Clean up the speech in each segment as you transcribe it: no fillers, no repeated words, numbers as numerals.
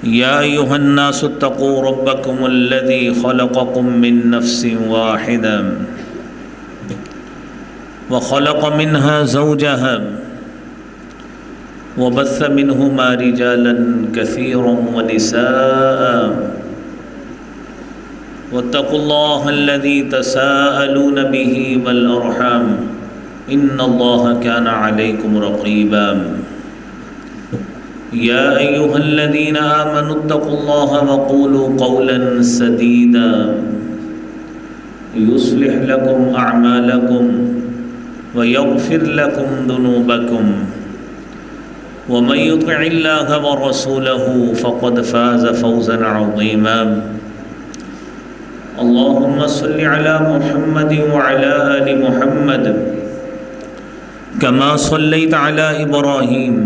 يا أيها الناس اتقوا ربكم الذي خلقكم من نفس واحدة وخلق منها زوجها وبث منهما رجالا كثيرا ونساء واتقوا الله الذي تساءلون به والأرحام إن الله كان عليكم رقيبا يا أيها الذين آمنوا اتقوا الله وقولوا قولا سديدا يصلح لكم أعمالكم ويغفر لكم ذنوبكم ومن يطع الله ورسوله فقد فاز فوزا عظيما اللهم صل على محمد وعلى آل محمد كما صليت على إبراهيم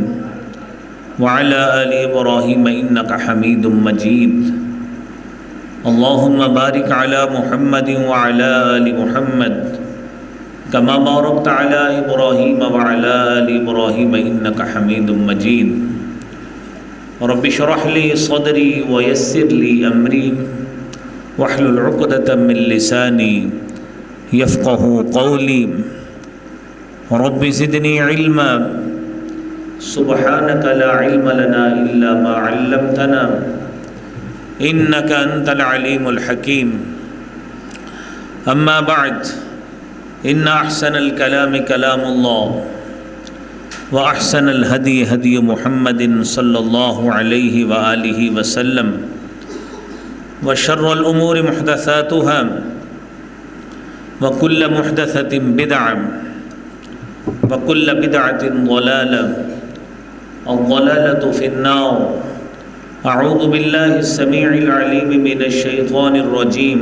وعلى آل إبراهيم إنك حميد مجيد اللهم بارك على محمد وعلى آل محمد كما باركت على إبراهيم وعلى آل إبراهيم إنك حميد مجيد رب اشرح لي صدري ويسر لي أمري واحلل عقدة من لساني يفقه قولي رب زدني علما سبحانك لا علم لنا إلا ما علمتنا إنك أنت العليم الحكيم أما بعد إن أحسن الكلام كلام الله وأحسن الهدي هدي محمد صلى الله عليه وآله وسلم وشر الأمور محدثاتها وكل محدثة بدعة وكل بدعة ضلالة الضلالة في النار أعوذ بالله السميع العليم من الشيطان الرجيم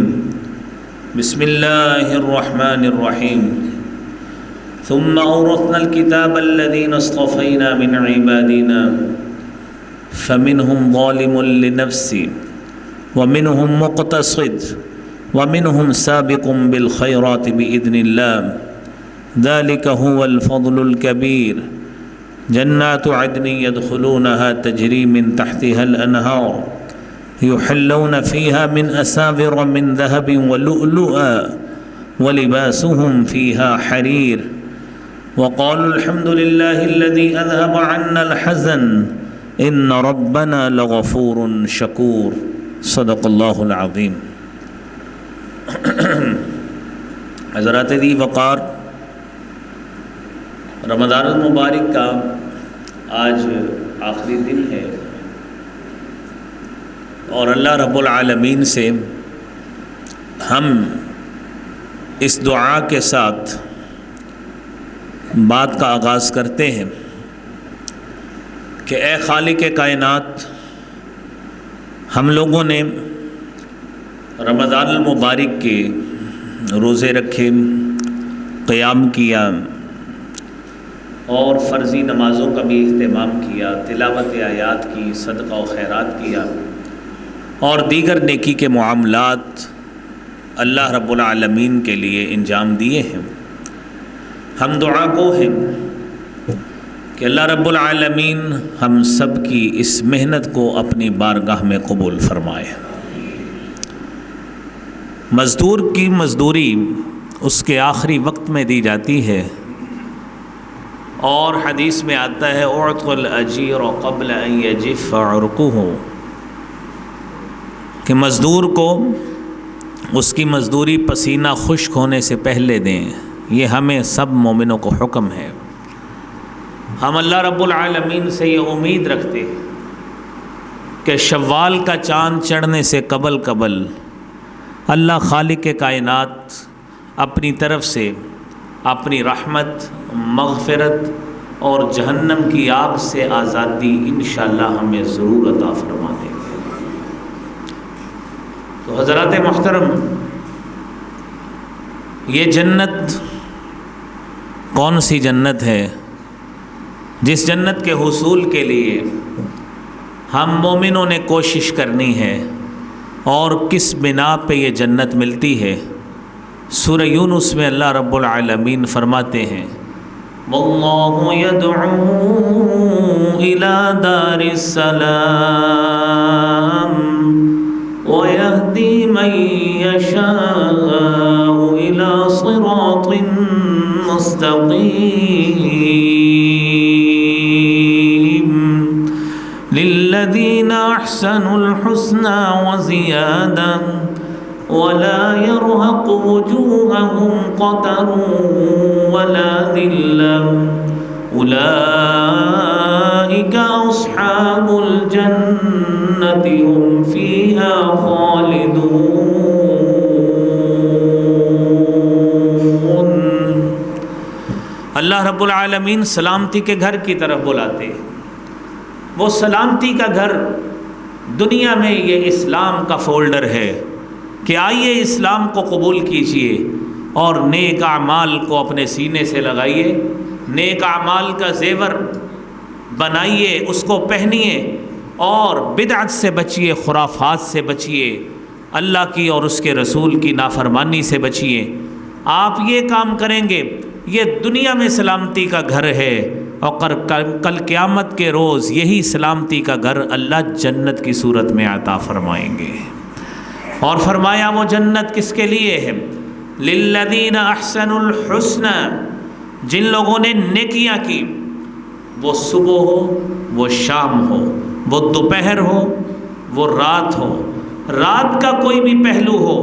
بسم الله الرحمن الرحيم ثم أورثنا الكتاب الذين اصطفينا من عبادنا فمنهم ظالم لنفسه ومنهم مقتصد ومنهم سابق بالخيرات بإذن الله ذلك هو الفضل الكبير جنات عدن يدخلونها تجري من تحتها الأنهار يحلون فيها من أساور من ذهب ولؤلؤا ولباسهم فيها حرير وقالوا الحمد لله الذي أذهب عنا الحزن إن ربنا لغفور شكور صدق اللہ العظیم۔ حضرات دی وقار، رمضان المبارک کا آج آخری دن ہے اور اللہ رب العالمین سے ہم اس دعا کے ساتھ بات کا آغاز کرتے ہیں کہ اے خالق کائنات، ہم لوگوں نے رمضان المبارک کے روزے رکھے، قیام کیا اور فرضی نمازوں کا بھی اہتمام کیا، تلاوت آیات کی، صدقہ و خیرات کیا اور دیگر نیکی کے معاملات اللہ رب العالمین کے لیے انجام دیے ہیں۔ ہم دعا گو ہیں کہ اللہ رب العالمین ہم سب کی اس محنت کو اپنی بارگاہ میں قبول فرمائے۔ مزدور کی مزدوری اس کے آخری وقت میں دی جاتی ہے، اور حدیث میں آتا ہے اعطوا الاجیر قبل ان یجف عرقہ، کہ مزدور کو اس کی مزدوری پسینہ خشک ہونے سے پہلے دیں۔ یہ ہمیں سب مومنوں کو حکم ہے۔ ہم اللہ رب العالمین سے یہ امید رکھتے ہیں کہ شوال کا چاند چڑھنے سے قبل اللہ خالق کائنات اپنی طرف سے اپنی رحمت، مغفرت اور جہنم کی آگ سے آزادی انشاءاللہ ہمیں ضرور عطا فرما دے گا۔ تو حضرات محترم، یہ جنت کون سی جنت ہے جس جنت کے حصول کے لیے ہم مومنوں نے کوشش کرنی ہے، اور کس بنا پہ یہ جنت ملتی ہے؟ سورہ یونس میں اللہ رب العالمین فرماتے ہیں واللہ یدعو الی دار السلام يشاء إلى صراط مستقيم للذين أحسنوا الحسنى وزيادة ولا يرهق وجوههم قتر ولا ذلة أولئك أصحاب الجنة هم فيها خالدون۔ اللہ رب العالمین سلامتی کے گھر کی طرف بلاتے ہیں۔ وہ سلامتی کا گھر دنیا میں یہ اسلام کا فولڈر ہے کہ آئیے اسلام کو قبول کیجئے اور نیک اعمال کو اپنے سینے سے لگائیے، نیک اعمال کا زیور بنائیے، اس کو پہنیے اور بدعت سے بچیے، خرافات سے بچیے، اللہ کی اور اس کے رسول کی نافرمانی سے بچیے۔ آپ یہ کام کریں گے، یہ دنیا میں سلامتی کا گھر ہے، اور کل قیامت کے روز یہی سلامتی کا گھر اللہ جنت کی صورت میں عطا فرمائیں گے۔ اور فرمایا وہ جنت کس کے لیے ہے؟ للذین احسنوا الحسنى، جن لوگوں نے نیکیاں کی، وہ صبح ہو، وہ شام ہو، وہ دوپہر ہو، وہ رات ہو، رات کا کوئی بھی پہلو ہو،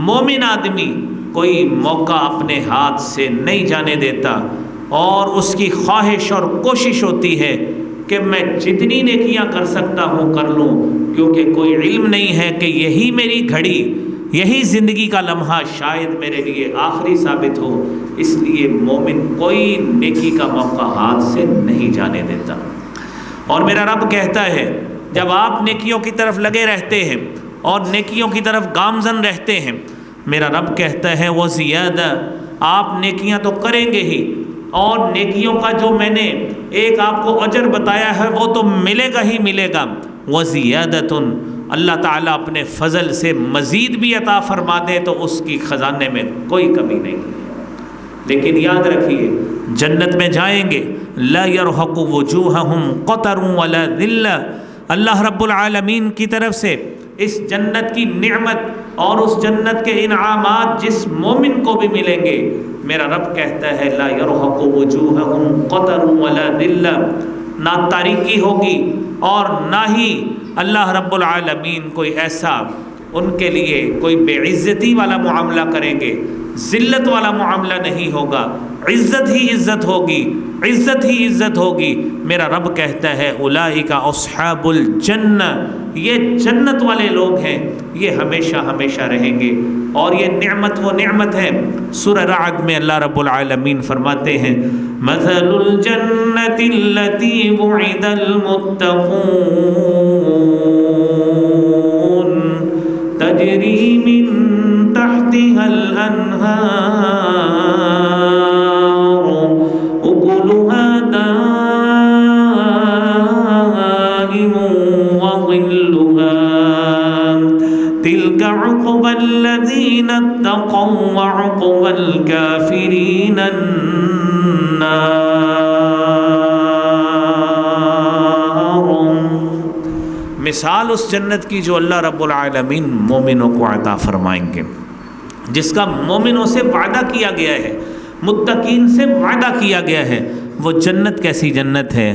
مومن آدمی کوئی موقع اپنے ہاتھ سے نہیں جانے دیتا، اور اس کی خواہش اور کوشش ہوتی ہے کہ میں جتنی نیکیاں کر سکتا ہوں کر لوں، کیونکہ کوئی علم نہیں ہے کہ یہی میری گھڑی، یہی زندگی کا لمحہ شاید میرے لیے آخری ثابت ہو، اس لیے مومن کوئی نیکی کا موقع ہاتھ سے نہیں جانے دیتا۔ اور میرا رب کہتا ہے جب آپ نیکیوں کی طرف لگے رہتے ہیں اور نیکیوں کی طرف گامزن رہتے ہیں، میرا رب کہتا ہے وہ زیادہ، آپ نیکیاں تو کریں گے ہی، اور نیکیوں کا جو میں نے ایک آپ کو اجر بتایا ہے وہ تو ملے گا ہی ملے گا، وَزِيَادَةٌ، اللہ تعالیٰ اپنے فضل سے مزید بھی عطا فرما دے تو اس کی خزانے میں کوئی کمی نہیں ہے۔ لیکن یاد رکھیے جنت میں جائیں گے، لا يرهق وجوههم قتر ولا ذلة، اللہ رب العالمین کی طرف سے اس جنت کی نعمت اور اس جنت کے انعامات جس مومن کو بھی ملیں گے، میرا رب کہتا ہے لا يرهق وجوههم قتر ولا ذلة، نہ تاریکی ہوگی اور نہ ہی اللہ رب العالمین کوئی ایسا ان کے لیے کوئی بے عزتی والا معاملہ کریں گے، ذلت والا معاملہ نہیں ہوگا، عزت ہی عزت ہوگی، عزت ہی عزت ہوگی۔ میرا رب کہتا ہے اولئک اصحاب الجنہ، یہ جنت والے لوگ ہیں، یہ ہمیشہ ہمیشہ رہیں گے، اور یہ نعمت وہ نعمت ہے۔ سورہ رعد میں اللہ رب العالمین فرماتے ہیں مثل الجنة التي وعد المتقون تجری من تحتها الانہار اکلها دائم وظلها تلك عقبى الذين اتقوا وعقبى الكافرين النار۔ مثال اس جنت کی جو اللہ رب العالمین مومنوں کو عطا فرمائیں گے، جس کا مومنوں سے وعدہ کیا گیا ہے، متقین سے وعدہ کیا گیا ہے۔ وہ جنت کیسی جنت ہے؟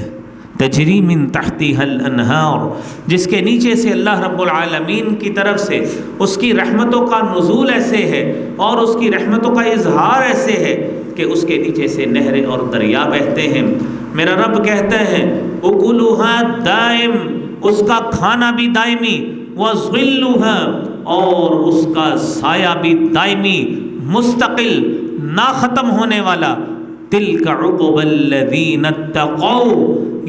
تجری من تحتها الانہار، جس کے نیچے سے اللہ رب العالمین کی طرف سے اس کی رحمتوں کا نزول ایسے ہے اور اس کی رحمتوں کا اظہار ایسے ہے کہ اس کے نیچے سے نہریں اور دریا بہتے ہیں۔ میرا رب کہتا ہے اکلها دائم، اس کا کھانا بھی دائمی، وظلها، اور اس کا سایہ بھی دائمی، مستقل، نہ ختم ہونے والا۔ تلک عقبی الذین اتقوا،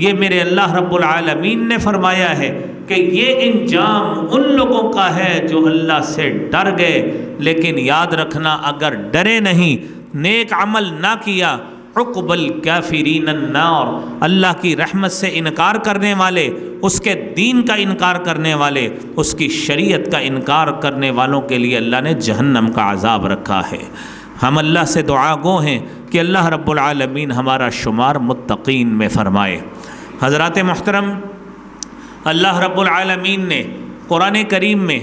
یہ میرے اللہ رب العالمین نے فرمایا ہے کہ یہ انجام ان لوگوں کا ہے جو اللہ سے ڈر گئے۔ لیکن یاد رکھنا اگر ڈرے نہیں، نیک عمل نہ کیا، عقب الکافرین النار، اللہ کی رحمت سے انکار کرنے والے، اس کے دین کا انکار کرنے والے، اس کی شریعت کا انکار کرنے والوں کے لیے اللہ نے جہنم کا عذاب رکھا ہے۔ ہم اللہ سے دعا گو ہیں کہ اللہ رب العالمین ہمارا شمار متقین میں فرمائے۔ حضرات محترم، اللہ رب العالمین نے قرآن کریم میں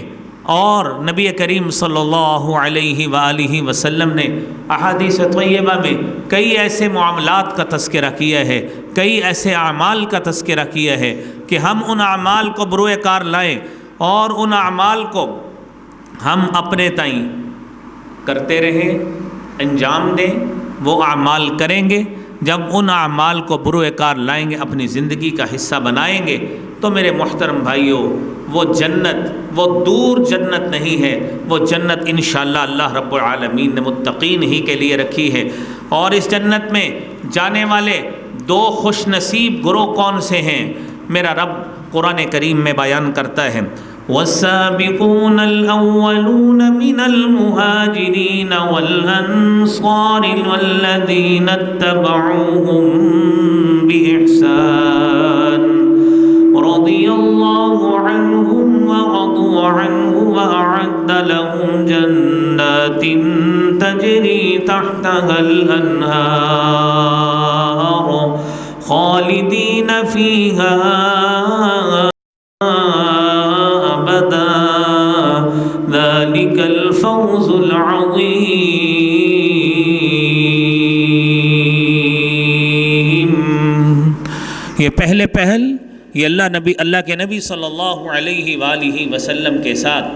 اور نبی کریم صلی اللہ علیہ وآلہ وسلم نے احادیث طیبہ میں کئی ایسے معاملات کا تذکرہ کیا ہے، کئی ایسے اعمال کا تذکرہ کیا ہے کہ ہم ان اعمال کو بروئے کار لائیں اور ان اعمال کو ہم اپنے تئیں کرتے رہیں، انجام دیں، وہ اعمال کریں گے۔ جب ان اعمال کو بروئے کار لائیں گے، اپنی زندگی کا حصہ بنائیں گے، تو میرے محترم بھائیوں، وہ جنت، وہ دور جنت نہیں ہے، وہ جنت انشاءاللہ اللہ رب العالمین نے متقین ہی کے لیے رکھی ہے۔ اور اس جنت میں جانے والے دو خوش نصیب گروہ کون سے ہیں؟ میرا رب قرآن کریم میں بیان کرتا ہے، والسابقون الأولون من المهاجرين والأنصار والذين اتبعوهم بإحسان رضي الله عنهم ورضوا عنه وأعد لهم جنات تجري تحتها الأنهار خالدين فيها ذلك الفوز العظیم۔ یہ پہلے پہل یہ اللہ کے نبی صلی اللہ علیہ وآلہ وسلم کے ساتھ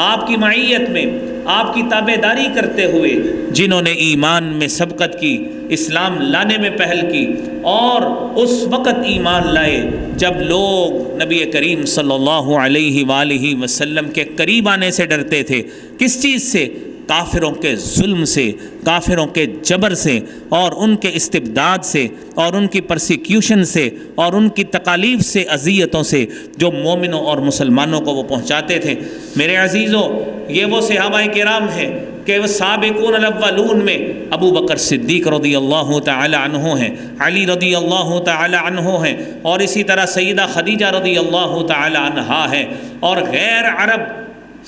آپ کی معیت میں، آپ کی تابعداری کرتے ہوئے جنہوں نے ایمان میں سبقت کی، اسلام لانے میں پہل کی، اور اس وقت ایمان لائے جب لوگ نبی کریم صلی اللہ علیہ وآلہ وسلم کے قریب آنے سے ڈرتے تھے۔ کس چیز سے؟ کافروں کے ظلم سے، کافروں کے جبر سے، اور ان کے استبداد سے، اور ان کی پرسیکیوشن سے، اور ان کی تکالیف سے، اذیتوں سے جو مومنوں اور مسلمانوں کو وہ پہنچاتے تھے۔ میرے عزیزوں، یہ وہ صحابہ کرام ہیں کہ وہ سابقون الاولون میں ابو بکر صدیق رضی اللہ تعالی عنہ ہیں، علی رضی اللہ تعالی عنہ ہیں، اور اسی طرح سیدہ خدیجہ رضی اللہ تعالی عنہا ہیں، اور غیر عرب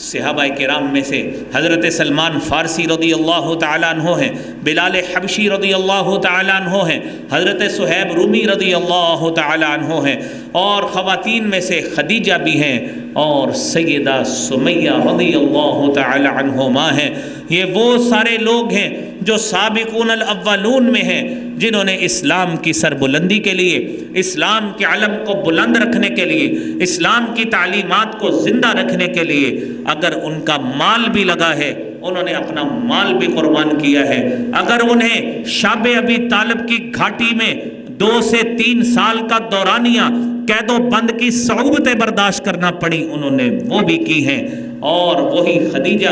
صحابہ کرام میں سے حضرت سلمان فارسی رضی اللہ تعالیٰ عنہ ہیں، بلال حبشی رضی اللہ تعالیٰ عنہ ہیں، حضرت صہیب رومی رضی اللہ تعالیٰ عنہ ہیں، اور خواتین میں سے خدیجہ بھی ہیں، اور سیدہ سمیہ رضی اللہ تعالیٰ عنہما ہیں۔ یہ وہ سارے لوگ ہیں جو سابقون الاولون میں ہیں، جنہوں نے اسلام کی سربلندی کے لیے، اسلام کے علم کو بلند رکھنے کے لیے، اسلام کی تعلیمات کو زندہ رکھنے کے لیے اگر ان کا مال بھی لگا ہے، انہوں نے اپنا مال بھی قربان کیا ہے۔ اگر انہیں شاب ابی طالب کی گھاٹی میں 2 سے 3 سال کا دورانیہ قید و بند کی صعوبتیں برداشت کرنا پڑی، انہوں نے وہ بھی کی ہیں۔ اور وہی خدیجہ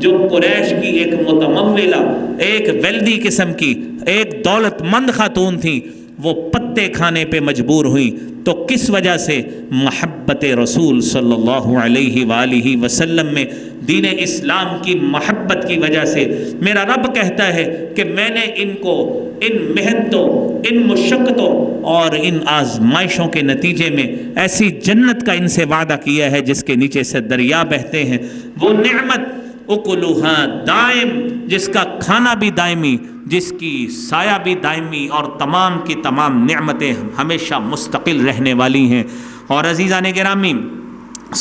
جو قریش کی ایک متمولہ، ایک ویلدی قسم کی، ایک دولت مند خاتون تھی، وہ پتے کھانے پہ مجبور ہوئی، تو کس وجہ سے؟ محبت رسول صلی اللہ علیہ وآلہ وسلم میں، دین اسلام کی محبت کی وجہ سے۔ میرا رب کہتا ہے کہ میں نے ان کو ان محنتوں، ان مشقتوں اور ان آزمائشوں کے نتیجے میں ایسی جنت کا ان سے وعدہ کیا ہے جس کے نیچے سے دریا بہتے ہیں۔ وہ نعمت اکلھا دائم، جس کا کھانا بھی دائمی، جس کی سایہ بھی دائمی، اور تمام کی تمام نعمتیں ہمیشہ مستقل رہنے والی ہیں۔ اور عزیزان گرامی،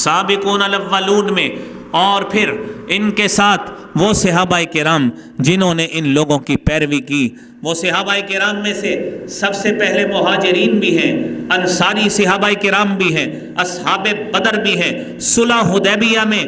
سابقون الاولون میں، اور پھر ان کے ساتھ وہ صحابہ کرام جنہوں نے ان لوگوں کی پیروی کی۔ وہ صحابہ کرام میں سے سب سے پہلے مہاجرین بھی ہیں، انصاری صحابہ کرام بھی ہیں، اصحاب بدر بھی ہیں، صلح حدیبیہ میں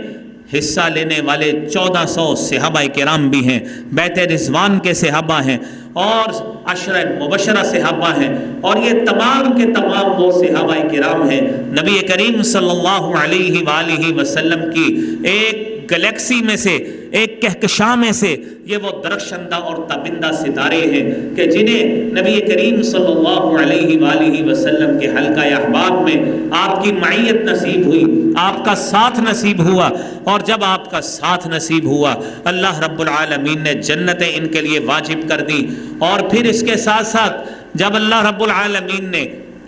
حصہ لینے والے 1400 صحابہ کرام بھی ہیں، بیت رضوان کے صحابہ ہیں، اور عشرہ مبشرہ صحابہ ہیں، اور یہ تمام کے تمام وہ صحابہ کرام ہیں۔ نبی کریم صلی اللہ علیہ وآلہ وسلم کی ایک گلیکسی میں سے، ایک کہکشاں میں سے یہ وہ درخشندہ اور تابندہ ستارے ہیں کہ جنہیں نبی کریم صلی اللہ علیہ وآلہ وسلم کے حلقہ احباب میں آپ کی معیت نصیب ہوئی، آپ کا ساتھ نصیب ہوا، اور جب آپ کا ساتھ نصیب ہوا اللہ رب العالمین نے جنتیں ان کے لیے واجب کر دی۔ اور پھر اس کے ساتھ ساتھ جب اللہ رب العالمین نے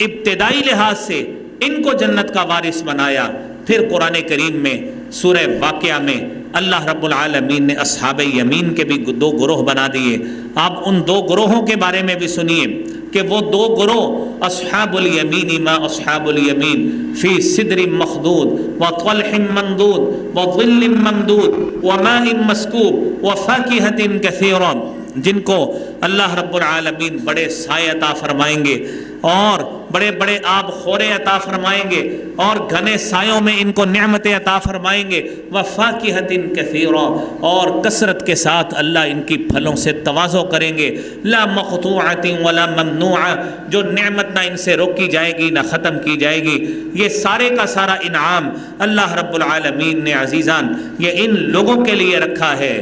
ابتدائی لحاظ سے ان کو جنت کا وارث بنایا، پھر قرآن کریم میں سورہ واقعہ میں اللہ رب العالمین نے اصحاب یمین کے بھی 2 گروہ بنا دیے۔ آپ ان 2 گروہوں کے بارے میں بھی سنیے کہ وہ دو گروہ اصحاب الیمین ما اصحاب الیمین فی صدر مخضود وطلح منضود وظل ممدود وماء مسکوب وفاکہۃ کثیرہ، جن کو اللہ رب العالمین بڑے سائے عطا فرمائیں گے اور بڑے بڑے آب خورے عطا فرمائیں گے اور گھنے سایوں میں ان کو نعمتیں عطا فرمائیں گے، وفاکہۃ کثیرہ، اور کثرت کے ساتھ اللہ ان کی پھلوں سے تواضع کریں گے، لا مقطوعۃ ولا ممنوعہ، جو نعمت نہ ان سے روکی جائے گی نہ ختم کی جائے گی۔ یہ سارے کا سارا انعام اللہ رب العالمین نے عزیزان یہ ان لوگوں کے لیے رکھا ہے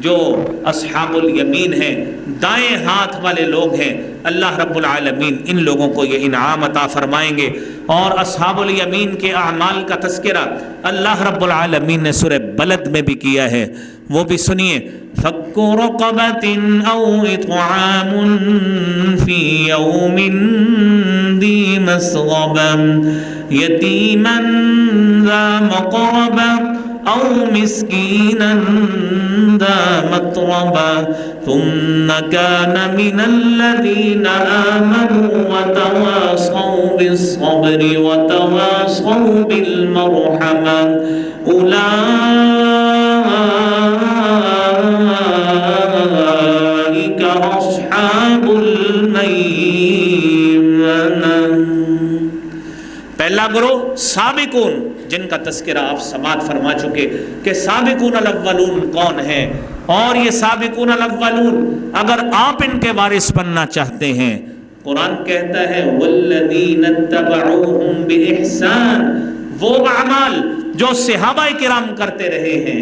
جو اصحاب الیمین ہیں، دائیں ہاتھ والے لوگ ہیں۔ اللہ رب العالمین ان لوگوں کو یہ انعام عطا فرمائیں گے۔ اور اصحاب الیمین کے اعمال کا تذکرہ اللہ رب العالمین نے سورہ بلد میں بھی کیا ہے، وہ بھی سنیے۔ فَكُّ رَقَبَةٍ أَوْ إِطْعَامٌ فِي يَوْمٍ ذِي مَسْغَبَةٍ يَتِيمًا ذَا مَقْرَبَةٍ أو مسكينا ذا متربة ثم كان من الذين آمنوا وتواصوا بالصبر وتواصوا بالمرحمة أولئك أصحاب الميمنة۔ پہلا گروہ سابقون، جن کا تذکرہ آپ سماعت فرما چکے کہ سابقون الاولون کون ہیں، اور یہ سابقون الاولون اگر آپ ان کے وارث بننا چاہتے ہیں، قرآن کہتا ہے والذین اتبعوہم بإحسان، وہ اعمال جو صحابہ کرام کرتے رہے ہیں،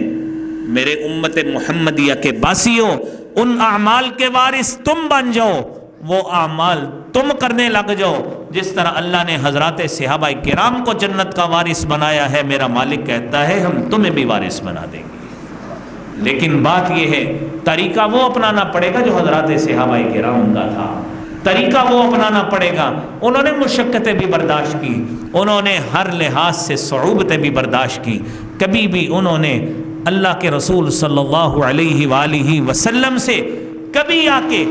میرے امت محمدیہ کے باسیوں، ان اعمال کے وارث تم بن جاؤ، وہ اعمال تم کرنے لگ جاؤ جس طرح اللہ نے حضرات صحابہ کرام کو جنت کا وارث بنایا ہے۔ میرا مالک کہتا ہے ہم تمہیں بھی وارث بنا دیں گے، لیکن بات یہ ہے طریقہ وہ اپنانا پڑے گا جو حضرات صحابہ کرام کا تھا، طریقہ وہ اپنانا پڑے گا۔ انہوں نے مشقتیں بھی برداشت کی، انہوں نے ہر لحاظ سے صعوبتیں بھی برداشت کی، کبھی بھی انہوں نے اللہ کے رسول صلی اللہ علیہ وآلہ وسلم سے کبھی آ کے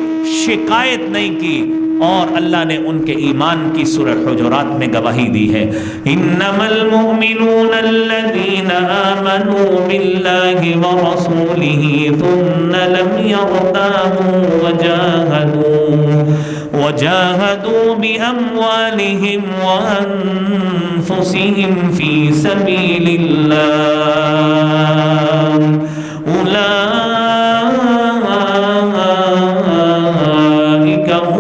شکایت نہیں کی، اور اللہ نے ان کے ایمان کی سورہ حجرات میں گواہی دی ہے۔ انما المؤمنون الذين آمنوا بالله ورسوله ثم لم يرتابوا وجاهدوا بأموالهم وأنفسهم في سبيل الله أولئك هم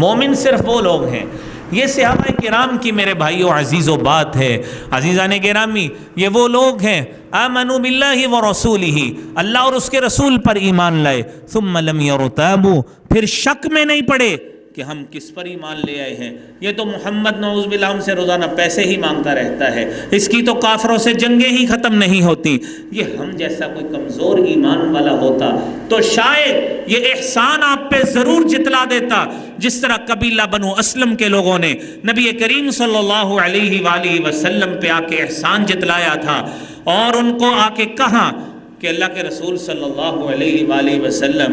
مومن صرف وہ لوگ ہیں، یہ صحابہ کرام کی میرے بھائیوں عزیزو بات ہے، عزیزان گرامی، یہ وہ لوگ ہیں آمنوا باللہ ورسولہ، اللہ اور اس کے رسول پر ایمان لائے، ثم لم یرتابوا، پھر شک میں نہیں پڑے کہ ہم کس پر ایمان لے آئے ہیں۔ یہ تو محمد نعوذ باللہ ہم سے روزانہ پیسے ہی مانگتا رہتا ہے، اس کی تو کافروں سے جنگیں ہی ختم نہیں ہوتی۔ یہ ہم جیسا کوئی کمزور ایمان والا ہوتا تو شاید یہ احسان آپ پہ ضرور جتلا دیتا، جس طرح قبیلہ بنو اسلم کے لوگوں نے نبی کریم صلی اللہ علیہ وآلہ وسلم پہ آ کے احسان جتلایا تھا، اور ان کو آ کے کہا کہ اللہ کے رسول صلی اللہ علیہ وآلہ وسلم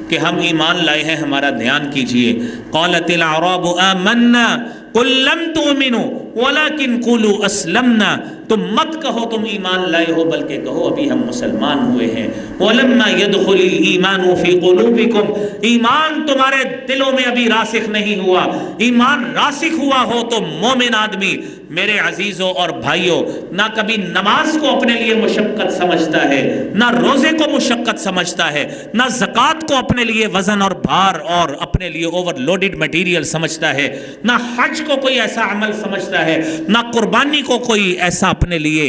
کہ ہم ایمان لائے ہیں، ہمارا دھیان کیجئے۔ قالت الاعراب آمنا قل لم تؤمنوا ولكن قولوا اسلمنا، تم مت کہو تم ایمان لائے ہو، بلکہ کہو ابھی ہم مسلمان ہوئے ہیں۔ ولما يدخل الايمان في قلوبكم، ایمان تمہارے دلوں میں ابھی راسخ نہیں ہوا، ایمان راسخ ہوا ہو تو مومن آدمی میرے عزیزوں اور بھائیوں نہ کبھی نماز کو اپنے لیے مشقت سمجھتا ہے، نہ روزے کو مشقت سمجھتا ہے، نہ زکوٰۃ کو اپنے لیے وزن اور بھار اور اپنے لیے اوور لوڈڈ مٹیریل سمجھتا ہے، نہ حج کو کوئی ایسا عمل سمجھتا ہے، نہ قربانی کو کوئی ایسا اپنے لیے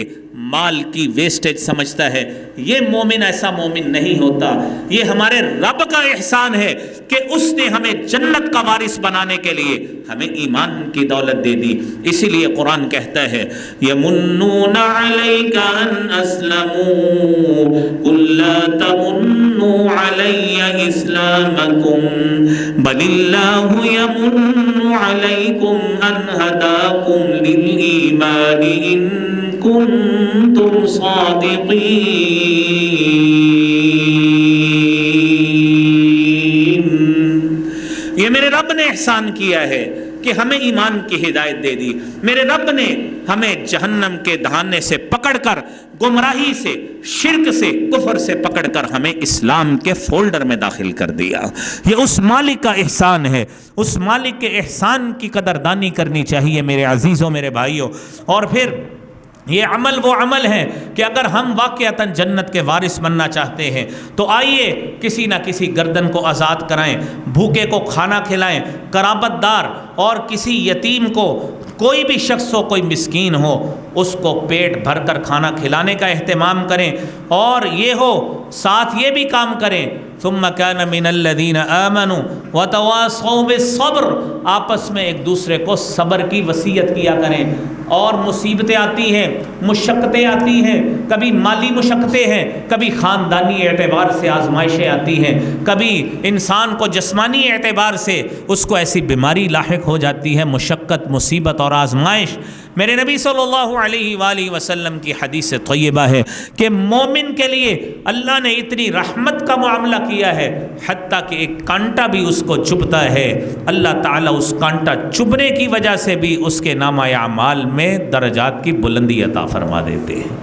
مال کی ویسٹیج سمجھتا ہے۔ یہ مومن ایسا مومن نہیں ہوتا۔ یہ ہمارے رب کا احسان ہے کہ اس نے ہمیں جنت کا وارث بنانے کے لیے ہمیں ایمان کی دولت دے دی۔ اسی لیے قرآن کہتا ہے یمنون علیک ان اسلموا قل لا تمنوا علی اسلامکم بل اللہ یمن علیکم ان ہداکم للایمان ان كنتم صادقين۔ یہ میرے رب نے احسان کیا ہے کہ ہمیں ایمان کی ہدایت دے دی، میرے رب نے ہمیں جہنم کے دہانے سے پکڑ کر، گمراہی سے، شرک سے، کفر سے پکڑ کر ہمیں اسلام کے فولڈر میں داخل کر دیا۔ یہ اس مالک کا احسان ہے، اس مالک کے احسان کی قدردانی کرنی چاہیے میرے عزیزوں، میرے بھائیوں۔ اور پھر یہ عمل وہ عمل ہے کہ اگر ہم واقعتاً جنت کے وارث بننا چاہتے ہیں تو آئیے کسی نہ کسی گردن کو آزاد کرائیں، بھوکے کو کھانا کھلائیں، قرابت دار اور کسی یتیم کو، کوئی بھی شخص ہو، کوئی مسکین ہو، اس کو پیٹ بھر کر کھانا کھلانے کا اہتمام کریں، اور یہ ہو ساتھ یہ بھی کام کریں ثم كان من الذين آمنوا وتواصوا بالصبر، آپس میں ایک دوسرے کو صبر کی وصیت کیا کریں۔ اور مصیبتیں آتی ہیں، مشقتیں آتی ہیں، کبھی مالی مشقتیں ہیں، کبھی خاندانی اعتبار سے آزمائشیں آتی ہیں، کبھی انسان کو جسمانی اعتبار سے اس کو ایسی بیماری لاحق ہو جاتی ہے، مشقت، مصیبت اور آزمائش۔ میرے نبی صلی اللہ علیہ وآلہ وسلم کی حدیث طیبہ ہے کہ مومن کے لیے اللہ نے اتنی رحمت کا معاملہ کیا ہے، حتیٰ کہ ایک کانٹا بھی اس کو چبھتا ہے، اللہ تعالیٰ اس کانٹا چبھنے کی وجہ سے بھی اس کے نامہ اعمال میں درجات کی بلندی عطا فرما دیتے ہیں۔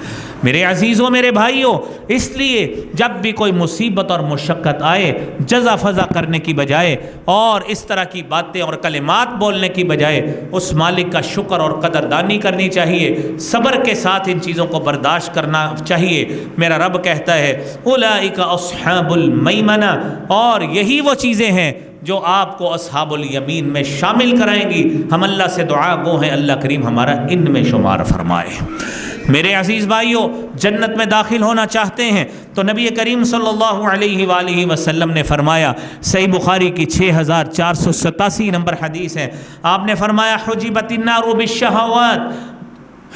میرے عزیزوں، میرے بھائیوں، اس لیے جب بھی کوئی مصیبت اور مشقت آئے، جزا فضا کرنے کی بجائے اور اس طرح کی باتیں اور کلمات بولنے کی بجائے اس مالک کا شکر اور قدردانی کرنی چاہیے، صبر کے ساتھ ان چیزوں کو برداشت کرنا چاہیے۔ میرا رب کہتا ہے اولئک اصحاب المیمنہ، اور یہی وہ چیزیں ہیں جو آپ کو اصحاب الیمین میں شامل کرائیں گی۔ ہم اللہ سے دعا گو ہیں اللہ کریم ہمارا ان میں شمار فرمائے۔ میرے عزیز بھائیوں، جنت میں داخل ہونا چاہتے ہیں تو نبی کریم صلی اللہ علیہ وآلہ وسلم نے فرمایا، صحیح بخاری کی 6487 نمبر حدیث ہے، آپ نے فرمایا حجبت النار بالشہوات،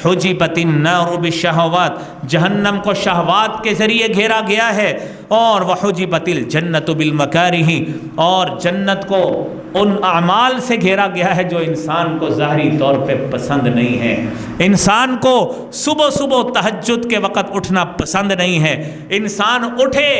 حجبت النار بالشہوات، جہنم کو شہوات کے ذریعے گھیرا گیا ہے، اور وحجبت الجنت بالمکارہ، اور جنت کو ان اعمال سے گھیرا گیا ہے جو انسان کو ظاہری طور پہ پسند نہیں ہے۔ انسان کو صبح صبح تہجد کے وقت اٹھنا پسند نہیں ہے، انسان اٹھے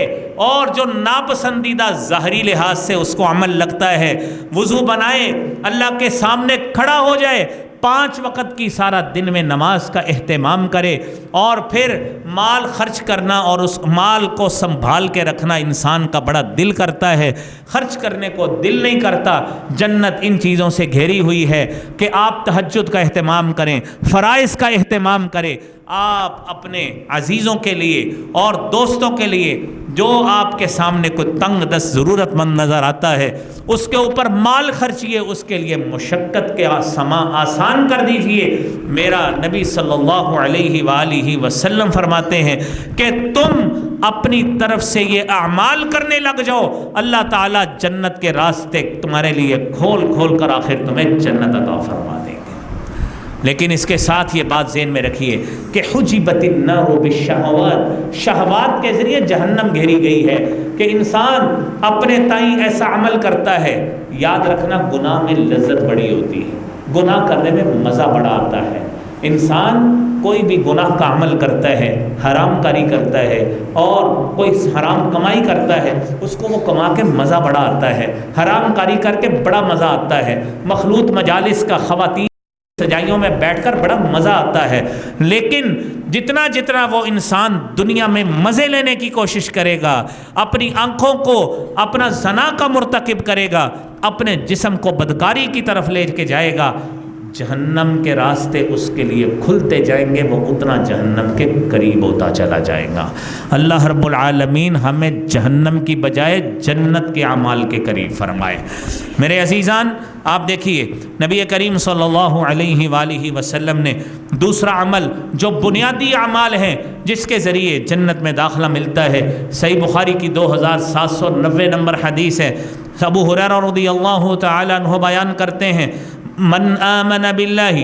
اور جو ناپسندیدہ ظاہری لحاظ سے اس کو عمل لگتا ہے، وضو بنائے، اللہ کے سامنے کھڑا ہو جائے، 5 وقت کی سارا دن میں نماز کا اہتمام کرے، اور پھر مال خرچ کرنا اور اس مال کو سنبھال کے رکھنا انسان کا بڑا دل کرتا ہے، خرچ کرنے کو دل نہیں کرتا۔ جنت ان چیزوں سے گھیری ہوئی ہے کہ آپ تہجد کا اہتمام کریں، فرائض کا اہتمام کریں، آپ اپنے عزیزوں کے لیے اور دوستوں کے لیے جو آپ کے سامنے کوئی تنگ دست ضرورت مند نظر آتا ہے اس کے اوپر مال خرچیے، اس کے لیے مشقت کے سما آسان کر دیجئے۔ میرا نبی صلی اللہ علیہ وآلہ وسلم فرماتے ہیں کہ تم اپنی طرف سے یہ اعمال کرنے لگ جاؤ، اللہ تعالیٰ جنت کے راستے تمہارے لیے کھول کھول کر آخر تمہیں جنت عطا فرما دیں گے۔ لیکن اس کے ساتھ یہ بات ذہن میں رکھیے کہ حجبت النار بالشہوات، شہوات کے ذریعے جہنم گھیری گئی ہے کہ انسان اپنے تائیں ایسا عمل کرتا ہے۔ یاد رکھنا گناہ میں لذت بڑی ہوتی ہے، گناہ کرنے میں مزہ بڑا آتا ہے۔ انسان کوئی بھی گناہ کا عمل کرتا ہے، حرام کاری کرتا ہے اور کوئی حرام کمائی کرتا ہے، اس کو وہ کما کے مزہ بڑا آتا ہے، حرام کاری کر کے بڑا مزہ آتا ہے، مخلوط مجالس کا، خواتین سجائیوں میں بیٹھ کر بڑا مزہ آتا ہے۔ لیکن جتنا وہ انسان دنیا میں مزے لینے کی کوشش کرے گا، اپنی آنکھوں کو اپنا زنا کا مرتکب کرے گا، اپنے جسم کو بدکاری کی طرف لے کے جائے گا، جہنم کے راستے اس کے لیے کھلتے جائیں گے، وہ اتنا جہنم کے قریب ہوتا چلا جائے گا۔ اللہ رب العالمین ہمیں جہنم کی بجائے جنت کے اعمال کے قریب فرمائے۔ میرے عزیزان، آپ دیکھیے نبی کریم صلی اللہ علیہ وآلہ وسلم نے دوسرا عمل جو بنیادی اعمال ہیں جس کے ذریعے جنت میں داخلہ ملتا ہے، صحیح بخاری کی 2790 نمبر حدیث ہے، ابو ہریرہ رضی اللہ تعالی عنہ بیان کرتے ہیں، من آمن باللہ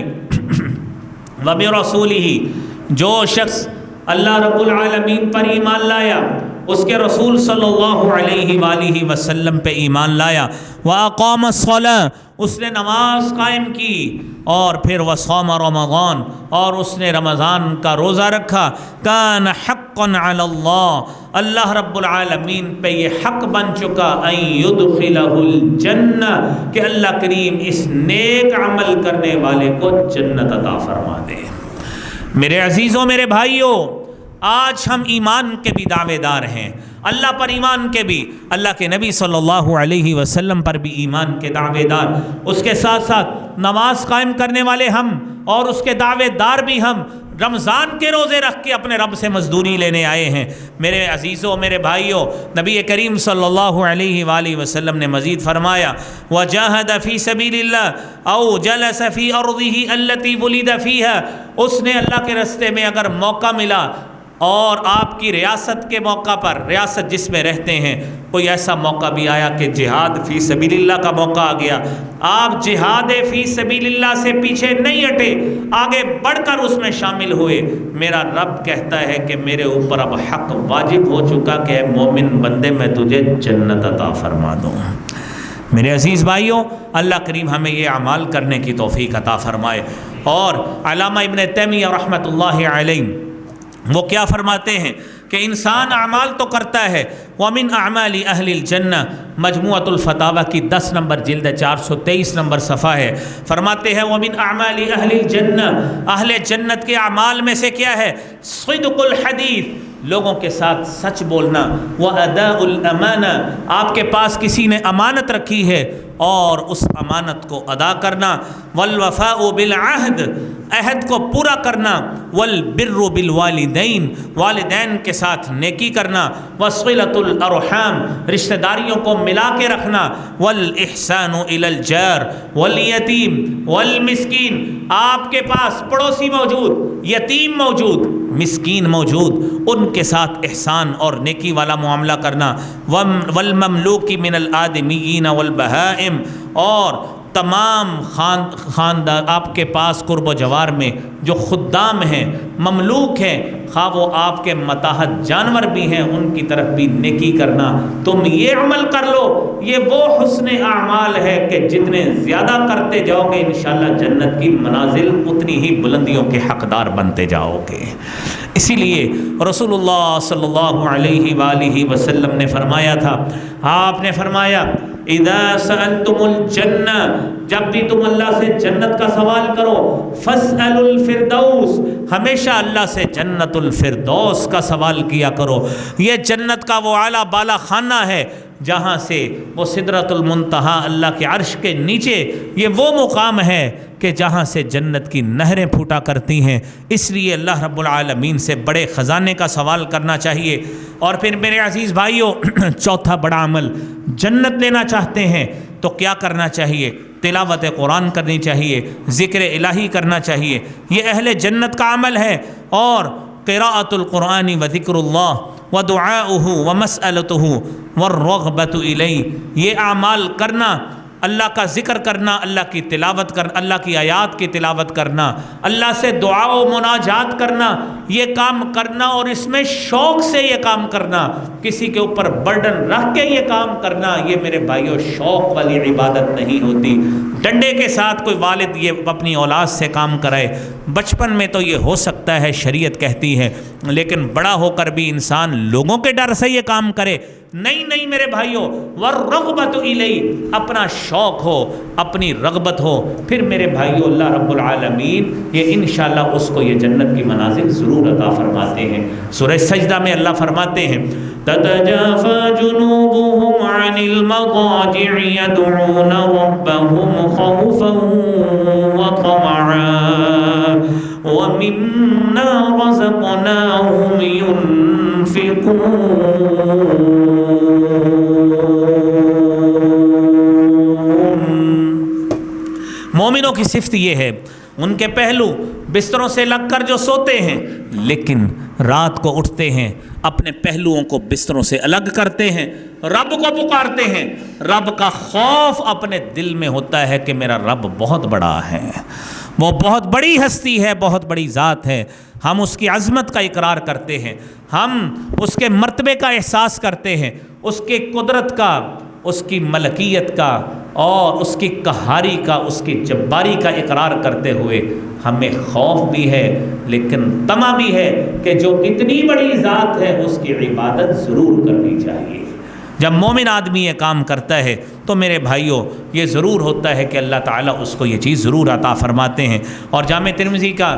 وبرسولہ، جو شخص اللہ رب العالمین پر ایمان لایا اس کے رسول صلی اللہ علیہ وآلہ وسلم پہ ایمان لایا، وَأَقَامَ الصَّلَاةَ، اس نے نماز قائم کی، اور پھر وَصَامَ رمضان، اور اس نے رمضان کا روزہ رکھا، كَانَ حَقًّا عَلَى اللَّهِ، اللہ رب العالمین پہ یہ حق بن چکا، أَن يُدْخِلَهُ الْجَنَّةَ، کہ اللہ کریم اس نیک عمل کرنے والے کو جنت عطا فرما دے۔ میرے عزیزوں، میرے بھائیوں، آج ہم ایمان کے بھی دعوے دار ہیں، اللہ پر ایمان کے بھی، اللہ کے نبی صلی اللہ علیہ وسلم پر بھی ایمان کے دعوے دار، اس کے ساتھ ساتھ نماز قائم کرنے والے ہم، اور اس کے دعوے دار بھی ہم، رمضان کے روزے رکھ کے اپنے رب سے مزدوری لینے آئے ہیں۔ میرے عزیزوں، میرے بھائیوں، نبی کریم صلی اللہ علیہ وآلہ وسلم نے مزید فرمایا، وَجَاهَدَ فِي سَبِيلِ اللَّهِ أَوْ جَلَسَ فِي أَرْضِهِ الَّتِي وُلِدَ فِيهَا، اس نے اللہ کے راستے میں اگر موقع ملا، اور آپ کی ریاست کے موقع پر، ریاست جس میں رہتے ہیں، کوئی ایسا موقع بھی آیا کہ جہاد فی سبیل اللہ کا موقع آ گیا، آپ جہاد فی سبیل اللہ سے پیچھے نہیں ہٹے، آگے بڑھ کر اس میں شامل ہوئے، میرا رب کہتا ہے کہ میرے اوپر اب حق واجب ہو چکا کہ اے مومن بندے میں تجھے جنت عطا فرما دوں۔ میرے عزیز بھائیوں، اللہ کریم ہمیں یہ اعمال کرنے کی توفیق عطا فرمائے۔ اور علامہ ابن تیمیہ رحمۃ اللہ علیہ وہ کیا فرماتے ہیں کہ انسان اعمال تو کرتا ہے، وَمِنْ أَعْمَالِ أَهْلِ الْجَنَّةِ، مجموعۃ الفتاویٰ کی 10 نمبر جلد 423 نمبر صفحہ ہے، فرماتے ہیں وَمِنْ أَعْمَالِ أَهْلِ الْجَنَّةِ، اہل جنت کے اعمال میں سے کیا ہے؟ صدق الحدیث، لوگوں کے ساتھ سچ بولنا، وَأَدَاءُ الْأَمَانَةِ، آپ کے پاس کسی نے امانت رکھی ہے اور اس امانت کو ادا کرنا، وَالْوَفَاءُ بِالْعَهْدِ، عہد کو پورا کرنا، وَالْبِرُّ بِالْوَالِدَيْنِ، والدین کے ساتھ نیکی کرنا، وَصِلَةُ الْأَرْحَامِ، رشتہ داریوں کو ملا کے رکھنا، وَالْإِحْسَانُ إِلَى الْجَارِ وَالْيَتِيمِ وَالْمِسْكِينِ، آپ کے پاس پڑوسی موجود، یتیم موجود، مسکین موجود، ان کے ساتھ احسان اور نیکی والا معاملہ کرنا، وَالْمَمْلُوكِ مِنَ الْآدَمِيِّينَ وَالْبَهَائِمِ، اور تمام خاندان آپ کے پاس قرب و جوار میں جو خدام ہیں، مملوک ہیں، خواہ وہ آپ کے متاحت جانور بھی ہیں، ان کی طرف بھی نیکی کرنا۔ تم یہ عمل کر لو، یہ وہ حسن اعمال ہے کہ جتنے زیادہ کرتے جاؤ گے انشاءاللہ جنت کی منازل اتنی ہی بلندیوں کے حقدار بنتے جاؤ گے۔ اسی لیے رسول اللہ صلی اللہ علیہ وآلہ وسلم نے فرمایا تھا، آپ نے فرمایا اذا سألتم الجنہ، جب بھی تم اللہ سے جنت کا سوال کرو، فاسألوا الفردوس، ہمیشہ اللہ سے جنت الفردوس کا سوال کیا کرو۔ یہ جنت کا وہ اعلیٰ بالا خانہ ہے جہاں سے وہ سدرۃ المنتہا، اللہ کے عرش کے نیچے، یہ وہ مقام ہے کہ جہاں سے جنت کی نہریں پھوٹا کرتی ہیں۔ اس لیے اللہ رب العالمین سے بڑے خزانے کا سوال کرنا چاہیے۔ اور پھر میرے عزیز بھائیوں، چوتھا بڑا عمل، جنت لینا چاہتے ہیں تو کیا کرنا چاہیے؟ تلاوت قرآن کرنی چاہیے، ذکر الہی کرنا چاہیے، یہ اہل جنت کا عمل ہے۔ اور قراءۃ القرآن و ذکر اللہ ودعاؤہ ومسألتہ والرغبۃ الیہ، یہ اعمال کرنا، اللہ کا ذکر کرنا، اللہ کی تلاوت کرنا، اللہ کی آیات کی تلاوت کرنا، اللہ سے دعا و مناجات کرنا، یہ کام کرنا، اور اس میں شوق سے یہ کام کرنا، کسی کے اوپر برڈن رکھ کے یہ کام کرنا، یہ میرے بھائیوں شوق والی عبادت نہیں ہوتی۔ ڈنڈے کے ساتھ کوئی والد یہ اپنی اولاد سے کام کرائے، بچپن میں تو یہ ہو سکتا ہے، شریعت کہتی ہے، لیکن بڑا ہو کر بھی انسان لوگوں کے ڈر سے یہ کام کرے، نہیں میرے بھائیوں، والرغبۃ الیہ، اپنا شوق ہو، اپنی رغبت ہو، پھر میرے بھائیوں اللہ رب العالمین یہ انشاءاللہ اس کو یہ جنت کی منازل ضرور عطا فرماتے ہیں۔ سورہ سجدہ میں اللہ فرماتے ہیں تتجافى جنوبهم عن المضاجع يدعون ربهم خوفا وطمعا ومما رزقناهم ينفقون۔ مومنوں کی صفت یہ ہے، ان کے پہلو بستروں سے لگ کر جو سوتے ہیں، لیکن رات کو اٹھتے ہیں، اپنے پہلوؤں کو بستروں سے الگ کرتے ہیں، رب کو پکارتے ہیں، رب کا خوف اپنے دل میں ہوتا ہے کہ میرا رب بہت بڑا ہے، وہ بہت بڑی ہستی ہے، بہت بڑی ذات ہے، ہم اس کی عظمت کا اقرار کرتے ہیں، ہم اس کے مرتبے کا احساس کرتے ہیں، اس کے قدرت کا، اس کی ملکیت کا اور اس کی قہاری کا، اس کی جباری کا اقرار کرتے ہوئے ہمیں خوف بھی ہے لیکن طمع بھی ہے کہ جو اتنی بڑی ذات ہے اس کی عبادت ضرور کرنی چاہیے۔ جب مومن آدمی یہ کام کرتا ہے تو میرے بھائیوں یہ ضرور ہوتا ہے کہ اللہ تعالیٰ اس کو یہ چیز ضرور عطا فرماتے ہیں۔ اور جامع ترمذی کا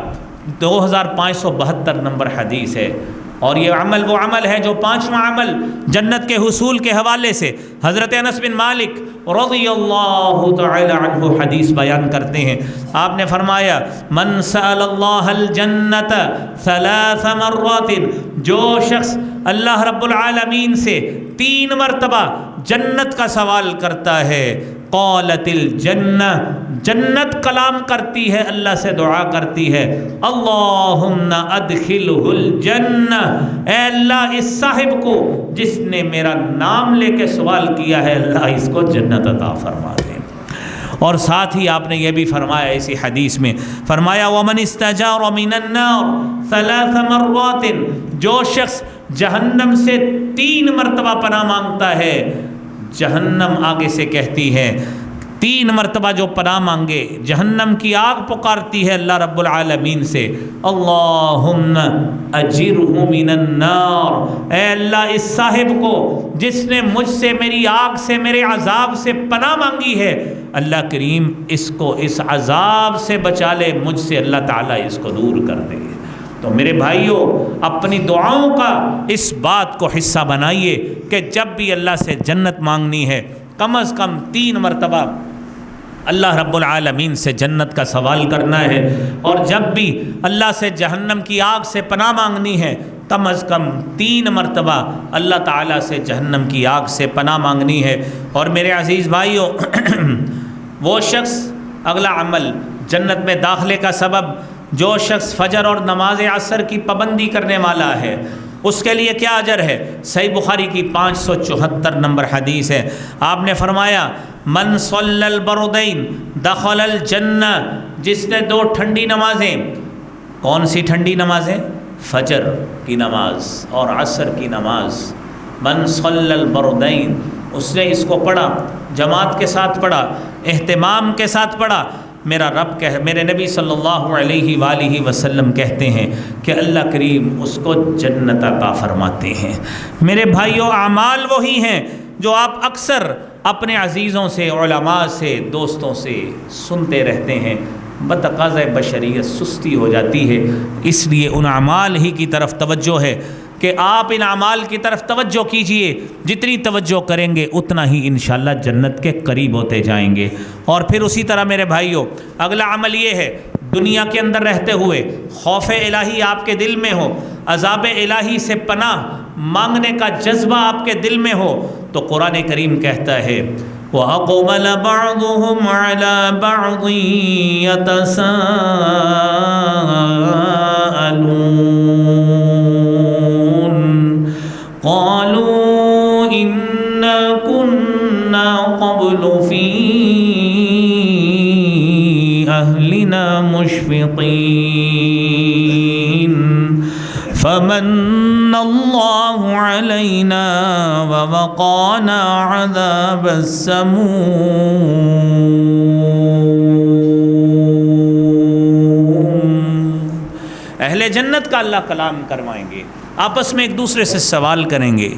2572 نمبر حدیث ہے، اور یہ عمل وہ عمل ہے جو 5واں عمل جنت کے حصول کے حوالے سے حضرت انس بن مالک رضی اللہ تعالی عنہ حدیث بیان کرتے ہیں۔ آپ نے فرمایا من سأل اللہ الجنت 3 مرات، جو شخص اللہ رب العالمین سے 3 مرتبہ جنت کا سوال کرتا ہے، قالت الجنہ، جنت کلام کرتی ہے، اللہ سے دعا کرتی ہے، اللہم ادخلہ الجنہ، اے اللہ اس صاحب کو جس نے میرا نام لے کے سوال کیا ہے، اللہ اس کو جنت عطا فرما دے۔ اور ساتھ ہی آپ نے یہ بھی فرمایا اسی حدیث میں، فرمایا ومن استجار من النار 3 مرات، جو شخص جہنم سے 3 مرتبہ پناہ مانگتا ہے، جہنم آگے سے کہتی ہے 3 مرتبہ جو پناہ مانگے، جہنم کی آگ پکارتی ہے اللہ رب العالمین سے، اللہم اجرہ من النار، اے اللہ اس صاحب کو جس نے مجھ سے، میری آگ سے، میرے عذاب سے پناہ مانگی ہے، اللہ کریم اس کو اس عذاب سے بچا لے، مجھ سے اللہ تعالیٰ اس کو دور کر دے۔ تو میرے بھائیوں اپنی دعاؤں کا اس بات کو حصہ بنائیے کہ جب بھی اللہ سے جنت مانگنی ہے کم از کم 3 مرتبہ اللہ رب العالمین سے جنت کا سوال کرنا ہے، اور جب بھی اللہ سے جہنم کی آگ سے پناہ مانگنی ہے کم از کم 3 مرتبہ اللہ تعالیٰ سے جہنم کی آگ سے پناہ مانگنی ہے۔ اور میرے عزیز بھائیوں وہ شخص، اگلا عمل جنت میں داخلے کا سبب، جو شخص فجر اور نماز عصر کی پابندی کرنے والا ہے اس کے لیے کیا اجر ہے؟ صحیح بخاری کی 574 نمبر حدیث ہے، آپ نے فرمایا من صلی البردین دخل الجنہ، جس نے 2 ٹھنڈی نمازیں، کون سی ٹھنڈی نمازیں؟ فجر کی نماز اور عصر کی نماز، من صلی البردین، اس نے اس کو پڑھا، جماعت کے ساتھ پڑھا، اہتمام کے ساتھ پڑھا، میرے نبی صلی اللہ علیہ وآلہ وسلم کہتے ہیں کہ اللہ کریم اس کو جنت عطا فرماتے ہیں۔ میرے بھائیوں اعمال وہی ہیں جو آپ اکثر اپنے عزیزوں سے، علماء سے، دوستوں سے سنتے رہتے ہیں، بتقاضۂ بشریت سستی ہو جاتی ہے، اس لیے ان اعمال ہی کی طرف توجہ ہے کہ آپ ان اعمال کی طرف توجہ کیجئے، جتنی توجہ کریں گے اتنا ہی انشاءاللہ جنت کے قریب ہوتے جائیں گے۔ اور پھر اسی طرح میرے بھائیوں اگلا عمل یہ ہے، دنیا کے اندر رہتے ہوئے خوف الہی آپ کے دل میں ہو، عذاب الہی سے پناہ مانگنے کا جذبہ آپ کے دل میں ہو، تو قرآن کریم کہتا ہے وَأَقْبَلَ بَعْضُهُمْ عَلَى بَعْضٍ يَتَسَاءَلُونَ قَالُوا إِنَّا كُنَّا قَبْلُ فِي أَهْلِنَا مُشْفِقِينَ فَمَنَّ اللَّهُ عَلَيْنَا وَوَقَانَا عَذَابَ السَّمُومِ۔ اہل جنت کا اللہ کلام کروائیں گے، آپس میں ایک دوسرے سے سوال کریں گے،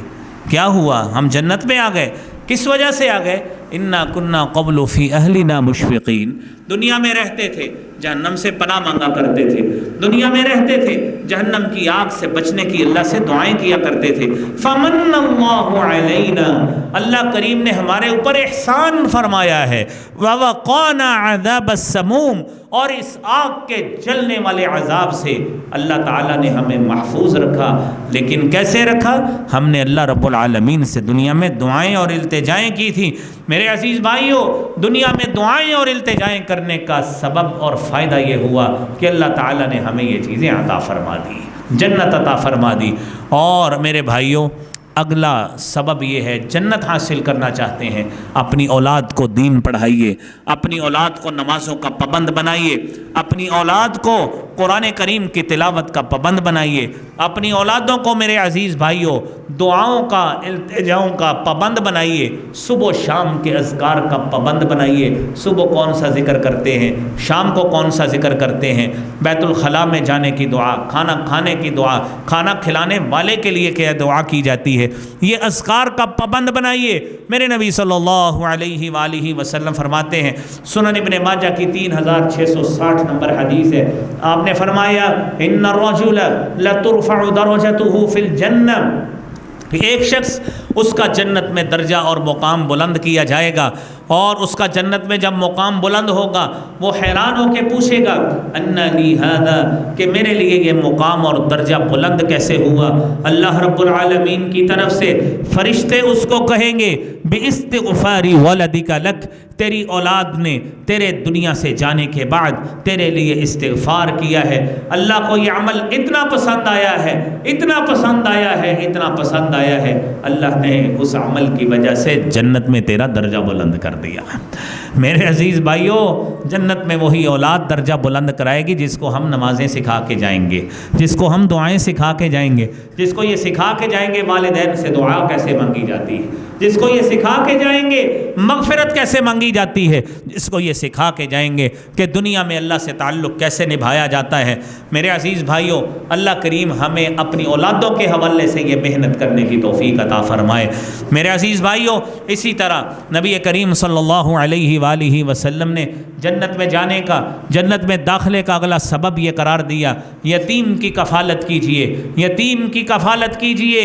کیا ہوا ہم جنت میں آ گئے، کس وجہ سے آ گئے؟ انا کنا قبل فی اہلنا مشفقین، دنیا میں رہتے تھے جہنم سے پناہ مانگا کرتے تھے، دنیا میں رہتے تھے جہنم کی آگ سے بچنے کی اللہ سے دعائیں کیا کرتے تھے، فمن اللہ علینا، اللہ کریم نے ہمارے اوپر احسان فرمایا ہے، ووقانا عذاب السموم، اور اس آگ کے جلنے والے عذاب سے اللہ تعالیٰ نے ہمیں محفوظ رکھا۔ لیکن کیسے رکھا؟ ہم نے اللہ رب العالمین سے دنیا میں دعائیں اور التجائیں کی تھی۔ میرے عزیز بھائیوں دنیا میں دعائیں اور التجائیں کرنے کا سبب اور فائدہ یہ ہوا کہ اللہ تعالیٰ نے ہمیں یہ چیزیں عطا فرما دی، جنت عطا فرما دی۔ اور میرے بھائیوں اگلا سبب یہ ہے، جنت حاصل کرنا چاہتے ہیں اپنی اولاد کو دین پڑھائیے، اپنی اولاد کو نمازوں کا پابند بنائیے، اپنی اولاد کو قرآن کریم کی تلاوت کا پابند بنائیے، اپنی اولادوں کو میرے عزیز بھائیوں دعاؤں کا، التجاؤں کا پابند بنائیے، صبح و شام کے اذکار کا پابند بنائیے۔ صبح کون سا ذکر کرتے ہیں، شام کو کون سا ذکر کرتے ہیں، بیت الخلاء میں جانے کی دعا، کھانا کھانے کی دعا، کھانا کھلانے والے کے لیے کیا دعا کی جاتی ہے، یہ اذکار کا پابند بنائیے۔ میرے نبی صلی اللہ علیہ وآلہ وسلم فرماتے ہیں، سنن ابن ماجہ کی 3660 نمبر حدیث ہے، آپ نے فرمایا ان الرجل لترفع درجته فی الجنہ، ایک شخص اس کا جنت میں درجہ اور مقام بلند کیا جائے گا، اور اس کا جنت میں جب مقام بلند ہوگا وہ حیران ہو کے پوچھے گا ان لی ھذا، کہ میرے لیے یہ مقام اور درجہ بلند کیسے ہوا؟ اللہ رب العالمین کی طرف سے فرشتے اس کو کہیں گے باستغفار ولدک لک، تیری اولاد نے تیرے دنیا سے جانے کے بعد تیرے لیے استغفار کیا ہے، اللہ کو یہ عمل اتنا پسند آیا ہے، اتنا پسند آیا ہے، اتنا پسند آیا ہے، اللہ نے اس عمل کی وجہ سے جنت میں تیرا درجہ بلند کر دیا۔ میرے عزیز بھائیوں، جنت میں وہی اولاد درجہ بلند کرائے گی جس کو ہم نمازیں سکھا کے جائیں گے، جس کو ہم دعائیں سکھا کے جائیں گے، جس کو یہ سکھا کے جائیں گے والدین سے دعا کیسے مانگی جاتی ہے، جس کو یہ سکھا کے جائیں گے مغفرت کیسے مانگی جاتی ہے، جس کو یہ سکھا کے جائیں گے کہ دنیا میں اللہ سے تعلق کیسے نبھایا جاتا ہے۔ میرے عزیز بھائیوں، اللہ کریم ہمیں اپنی اولادوں کے حوالے سے یہ محنت کرنے کی توفیق عطا فرمائے۔ میرے عزیز بھائیوں، اسی طرح نبی کریم صلی اللہ علیہ وآلہ وسلم نے جنت میں جانے کا، جنت میں داخلے کا اگلا سبب یہ قرار دیا، یتیم کی کفالت کیجئے، یتیم کی کفالت کیجئے۔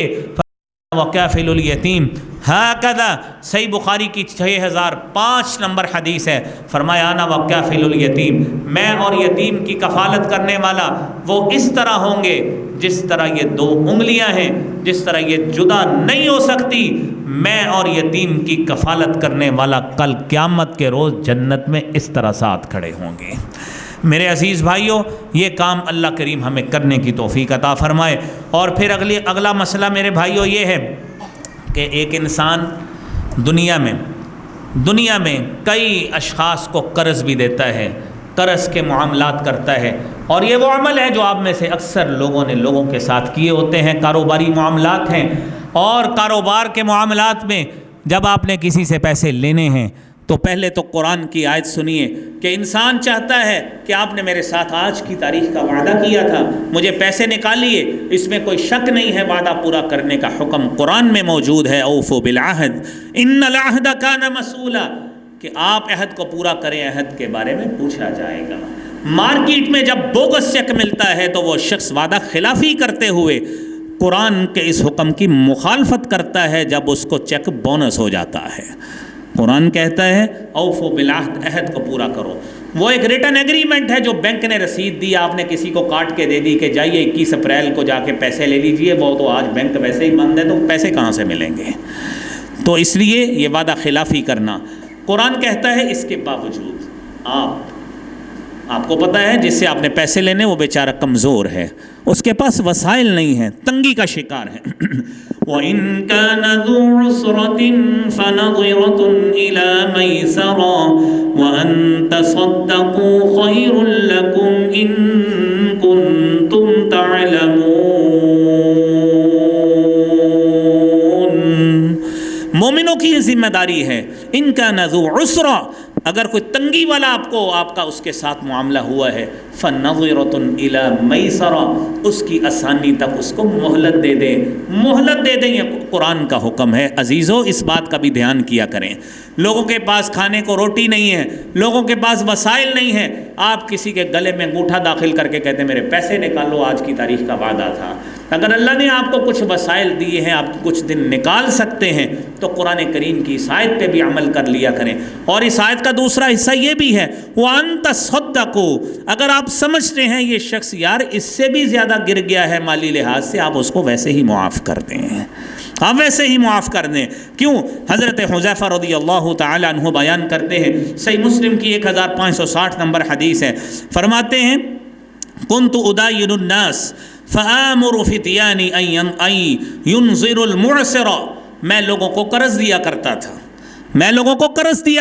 وکافل الیتیم ہکذا، صحیح بخاری کی 6005 نمبر حدیث ہے، فرمایا انا وکافل الیتیم، میں اور یتیم کی کفالت کرنے والا وہ اس طرح ہوں گے جس طرح یہ دو انگلیاں ہیں، جس طرح یہ جدا نہیں ہو سکتی، میں اور یتیم کی کفالت کرنے والا کل قیامت کے روز جنت میں اس طرح ساتھ کھڑے ہوں گے۔ میرے عزیز بھائیوں، یہ کام اللہ کریم ہمیں کرنے کی توفیق عطا فرمائے۔ اور پھر اگلا مسئلہ میرے بھائیوں یہ ہے کہ ایک انسان دنیا میں کئی اشخاص کو قرض بھی دیتا ہے، قرض کے معاملات کرتا ہے، اور یہ وہ عمل ہے جو آپ میں سے اکثر لوگوں نے لوگوں کے ساتھ کیے ہوتے ہیں، کاروباری معاملات ہیں، اور کاروبار کے معاملات میں جب آپ نے کسی سے پیسے لینے ہیں تو پہلے تو قرآن کی آیت سنیے کہ انسان چاہتا ہے کہ آپ نے میرے ساتھ آج کی تاریخ کا وعدہ کیا تھا، مجھے پیسے نکالیے، اس میں کوئی شک نہیں ہے، وعدہ پورا کرنے کا حکم قرآن میں موجود ہے، اوفوا بالعہد ان العہد کان مسئولا، کہ آپ عہد کو پورا کریں، عہد کے بارے میں پوچھا جائے گا۔ مارکیٹ میں جب بوگس چیک ملتا ہے تو وہ شخص وعدہ خلافی کرتے ہوئے قرآن کے اس حکم کی مخالفت کرتا ہے جب اس کو چیک بونس ہو جاتا ہے۔ قرآن کہتا ہے اوفوا بالعہد، عہد کو پورا کرو۔ وہ ایک ریٹن ایگریمنٹ ہے جو بینک نے رسید دی، آپ نے کسی کو کاٹ کے دے دی کہ جائیے 21 اپریل کو جا کے پیسے لے لیجئے، وہ تو آج بینک ویسے ہی بند ہے تو پیسے کہاں سے ملیں گے؟ تو اس لیے یہ وعدہ خلافی کرنا، قرآن کہتا ہے اس کے باوجود آپ کو پتہ ہے جس سے آپ نے پیسے لینے وہ بیچارہ کمزور ہے، اس کے پاس وسائل نہیں ہیں، تنگی کا شکار ہے۔ وَإِن كَانَ ذُو عُسْرَةٍ فَنَظِرَةٌ إِلَى مَيْسَرَةٍ وَأَن تَصَدَّقُوا خَيْرٌ لَكُمْ إِن كُنتُمْ تَعْلَمُونَ۔ مومنوں کی یہ ذمہ داری ہے، ان کا ذو عسرہ، اگر کوئی تنگی والا آپ کا اس کے ساتھ معاملہ ہوا ہے، فَنَظِرَةٌ إِلَى مَيْسَرَةٍ، اس کی آسانی تک اس کو مہلت دے دیں، یہ قرآن کا حکم ہے۔ عزیزو، اس بات کا بھی دھیان کیا کریں، لوگوں کے پاس کھانے کو روٹی نہیں ہے، لوگوں کے پاس وسائل نہیں ہے، آپ کسی کے گلے میں انگوٹھا داخل کر کے کہتے ہیں میرے پیسے نکالو، آج کی تاریخ کا وعدہ تھا۔ اگر اللہ نے آپ کو کچھ وسائل دیے ہیں، آپ کچھ دن نکال سکتے ہیں، تو قرآن کریم کی اس آیت پہ بھی عمل کر لیا کریں۔ اور اس آیت کا دوسرا حصہ یہ بھی ہے وَأَن تَصَدَّقُوا، اگر آپ سمجھتے ہیں یہ شخص یار اس سے بھی زیادہ گر گیا ہے مالی لحاظ سے، آپ اس کو ویسے ہی معاف کر دیں، آپ ویسے ہی معاف کر دیں۔ کیوں؟ حضرت حذیفہ رضی اللہ تعالی عنہ بیان کرتے ہیں، صحیح مسلم کی 1560 نمبر حدیث ہے، فرماتے ہیں كنت أداين الناس فآمر فتياني أن ينظروا المعسر، میں لوگوں کو قرض دیا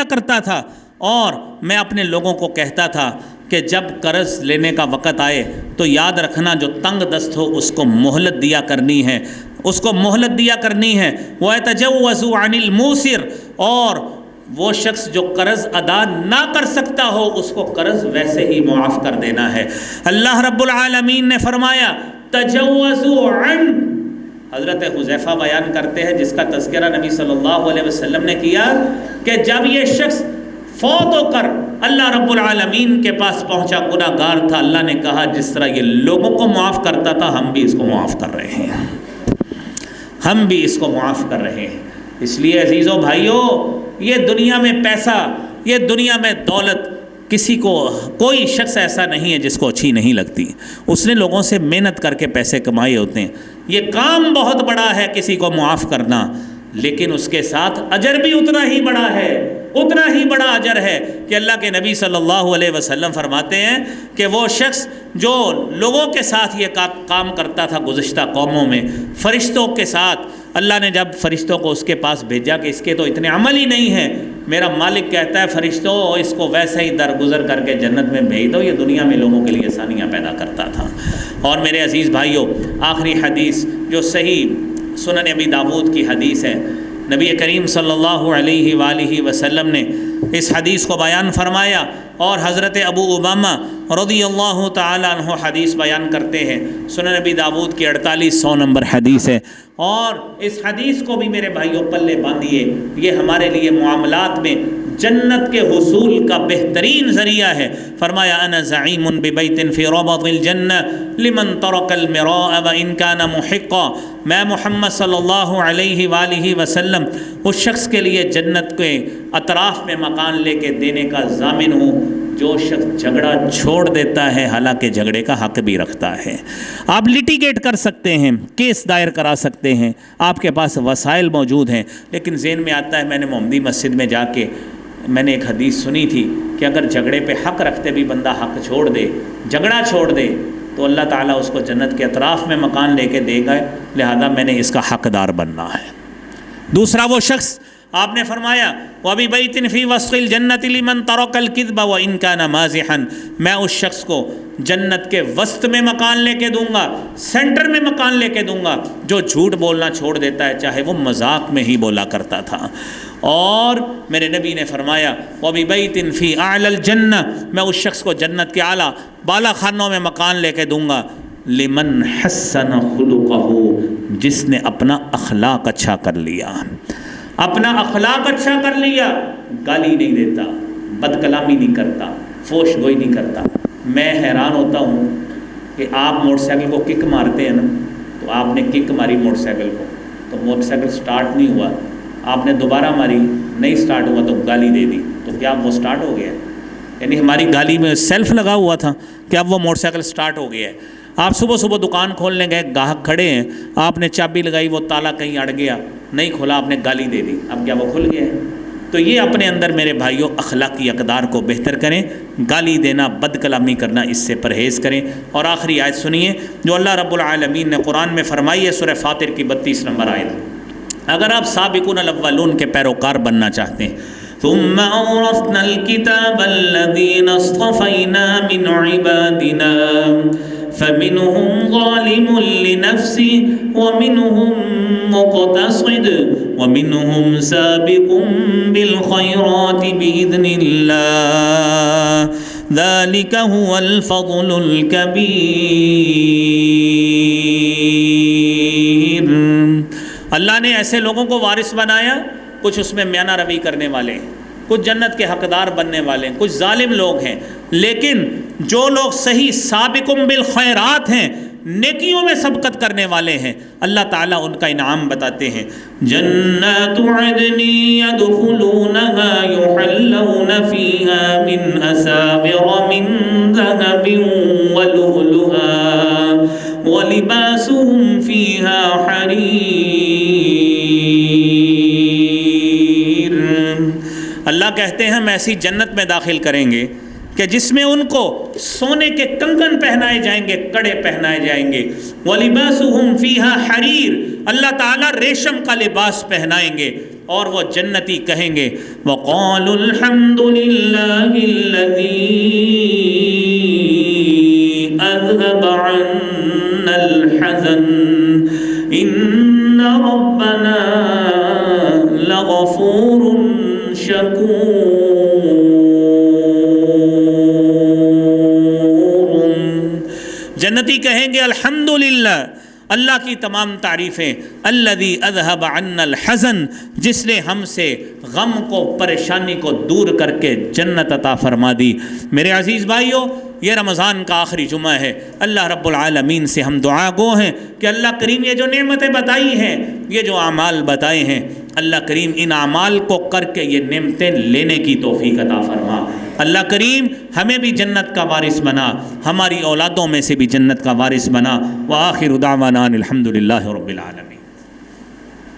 کرتا تھا، اور میں اپنے لوگوں کو کہتا تھا کہ جب قرض لینے کا وقت آئے تو یاد رکھنا جو تنگ دست ہو اس کو مہلت دیا کرنی ہے، اس کو مہلت دیا کرنی ہے۔ وَيَتَجَوَّزُ عَنِ الْمُوسِرِ، اور وہ شخص جو قرض ادا نہ کر سکتا ہو اس کو قرض ویسے ہی معاف کر دینا ہے۔ اللہ رب العالمین نے فرمایا تجوزوا عن، حضرت حذیفہ بیان کرتے ہیں جس کا تذکرہ نبی صلی اللہ علیہ وسلم نے کیا کہ جب یہ شخص فوت ہو کر اللہ رب العالمین کے پاس پہنچا، گناہ گار تھا، اللہ نے کہا جس طرح یہ لوگوں کو معاف کرتا تھا ہم بھی اس کو معاف کر رہے ہیں، ہم بھی اس کو معاف کر رہے ہیں۔ اس لیے عزیزو بھائیو، یہ دنیا میں پیسہ، یہ دنیا میں دولت کسی کو، کوئی شخص ایسا نہیں ہے جس کو اچھی نہیں لگتی، اس نے لوگوں سے محنت کر کے پیسے کمائے ہوتے ہیں۔ یہ کام بہت بڑا ہے کسی کو معاف کرنا، لیکن اس کے ساتھ اجر بھی اتنا ہی بڑا ہے، اتنا ہی بڑا اجر ہے کہ اللہ کے نبی صلی اللہ علیہ وسلم فرماتے ہیں کہ وہ شخص جو لوگوں کے ساتھ یہ کام کرتا تھا گزشتہ قوموں میں، فرشتوں کے ساتھ، اللہ نے جب فرشتوں کو اس کے پاس بھیجا کہ اس کے تو اتنے عمل ہی نہیں ہیں، میرا مالک کہتا ہے فرشتوں اس کو ویسے ہی درگزر کر کے جنت میں بھیج دو، یہ دنیا میں لوگوں کے لیے آسانیاں پیدا کرتا تھا۔ اور میرے عزیز بھائیوں، آخری حدیث جو صحیح سنن ابی داود کی حدیث ہے، نبی کریم صلی اللہ علیہ وآلہ وسلم نے اس حدیث کو بیان فرمایا، اور حضرت ابو امامہ رضی اللہ تعالی عنہ حدیث بیان کرتے ہیں، سنن نبی داود کی 4800 نمبر حدیث ہے۔ اور اس حدیث کو بھی میرے بھائیوں پلے باندھیے، یہ ہمارے لیے معاملات میں جنت کے حصول کا بہترین ذریعہ ہے۔ فرمایا انا زعیم ببیت فی ربض الجنہ لمن ترک المراء وان کان محقا، میں محمد صلی اللہ علیہ وآلہ وسلم اس شخص کے لیے جنت کے اطراف میں مکان لے کے دینے کا ضامن ہوں جو شخص جھگڑا چھوڑ دیتا ہے حالانکہ جھگڑے کا حق بھی رکھتا ہے۔ آپ لیٹیگیٹ کر سکتے ہیں، کیس دائر کرا سکتے ہیں، آپ کے پاس وسائل موجود ہیں، لیکن ذہن میں آتا ہے میں نے محمدی مسجد میں جا کے میں نے ایک حدیث سنی تھی کہ اگر جھگڑے پہ حق رکھتے بھی بندہ حق چھوڑ دے، جھگڑا چھوڑ دے، تو اللہ تعالیٰ اس کو جنت کے اطراف میں مکان لے کے دے گا، لہذا میں نے اس کا حقدار بننا ہے۔ دوسرا وہ شخص آپ نے فرمایا وَبِبَيْتٍ فِي وَسْطِ الْجَنَّةِ لِمَنْ تَرَكَ الْكِذْبَ وَإِنْ كَانَ مَازِحًا، میں اس شخص کو جنت کے وسط میں مکان لے کے دوں گا، سینٹر میں مکان لے کے دوں گا جو جھوٹ بولنا چھوڑ دیتا ہے چاہے وہ مذاق میں ہی بولا کرتا تھا۔ اور میرے نبی نے فرمایا وَبِبَيْتٍ فِي أَعْلَى الْجَنَّةِ، میں اس شخص کو جنت کے اعلیٰ بالا خانوں میں مکان لے کے دوں گا، لِمَنْ حَسَّنَ خُلُقَهُ، جس نے اپنا اخلاق اچھا کر لیا، اپنا اخلاق اچھا کر لیا، گالی نہیں دیتا، بد کلامی نہیں کرتا، فوش گوئی نہیں کرتا۔ میں حیران ہوتا ہوں کہ آپ موٹر سائیکل کو کک مارتے ہیں نا، تو آپ نے کک ماری موٹر سائیکل کو تو موٹر سائیکل سٹارٹ نہیں ہوا، آپ نے دوبارہ ماری نہیں سٹارٹ ہوا تو گالی دے دی، تو کیا وہ سٹارٹ ہو گیا؟ یعنی ہماری گالی میں سیلف لگا ہوا تھا کہ اب وہ موٹر سائیکل سٹارٹ ہو گیا ہے۔ آپ صبح صبح دکان کھولنے گئے، گاہک کھڑے ہیں، آپ نے چابی لگائی، وہ تالا کہیں اڑ گیا، نہیں کھولا، آپ نے گالی دے دی، اب کیا وہ کھل گیا ہے؟ تو یہ اپنے اندر میرے بھائیوں اخلاقی اقدار کو بہتر کریں، گالی دینا، بد کلامی کرنا، اس سے پرہیز کریں۔ اور آخری آیت سنیے جو اللہ رب العالمین نے قرآن میں فرمائی ہے، سورہ فاطر کی 32 نمبر آیت۔ اگر آپ سابقون الاولون کے پیروکار بننا چاہتے ہیں، ثم اورثنا الكتاب الذين اصطفينا من عبادنا فمنهم ظالم لنفسه ومنهم مقتصد ومنهم سابق بالخيرات بإذن الله ذلك هو الفضل الكبير۔ اللہ نے ایسے لوگوں کو وارث بنایا، کچھ اس میں میانہ روی کرنے والے ہیں، کچھ جنت کے حقدار بننے والے ہیں، کچھ ظالم لوگ ہیں، لیکن جو لوگ صحیح سابقم بالخیرات ہیں، نیکیوں میں سبقت کرنے والے ہیں، اللہ تعالیٰ ان کا انعام بتاتے ہیں۔ جنات عدن يدخلونها يحلون فيها من أساور من ذهب ولؤلؤا ولباسهم فيها حرير۔ اللہ کہتے ہیں ہم ایسی جنت میں داخل کریں گے کہ جس میں ان کو سونے کے کنگن پہنائے جائیں گے، کڑے پہنائے جائیں گے، وَلِبَاسُهُمْ فِيهَا حَرِيرٌ، اللہ تعالیٰ ریشم کا لباس پہنائیں گے، اور وہ جنتی کہیں گے وَقَالُوا الْحَمْدُ لِلَّهِ الَّذِي أَذْهَبَ عَنَّا الْحَزَنَ إِنَّ رَبَّنَا لَغَفُورٌ شَكُورٌ۔ جنتی کہیں گے الحمدللہ، اللہ کی تمام تعریفیں، الذی اذہب عنا الحزن، جس نے ہم سے غم کو، پریشانی کو دور کر کے جنت عطا فرما دی۔ میرے عزیز بھائیو، یہ رمضان کا آخری جمعہ ہے، اللہ رب العالمین سے ہم دعا گو ہیں کہ اللہ کریم یہ جو نعمتیں بتائی ہیں، یہ جو اعمال بتائے ہیں، اللہ کریم ان اعمال کو کر کے یہ نعمتیں لینے کی توفیق عطا فرما۔ اللہ کریم ہمیں بھی جنت کا وارث بنا، ہماری اولادوں میں سے بھی جنت کا وارث بنا۔ وآخر دعوانا الحمدللہ رب العالمین۔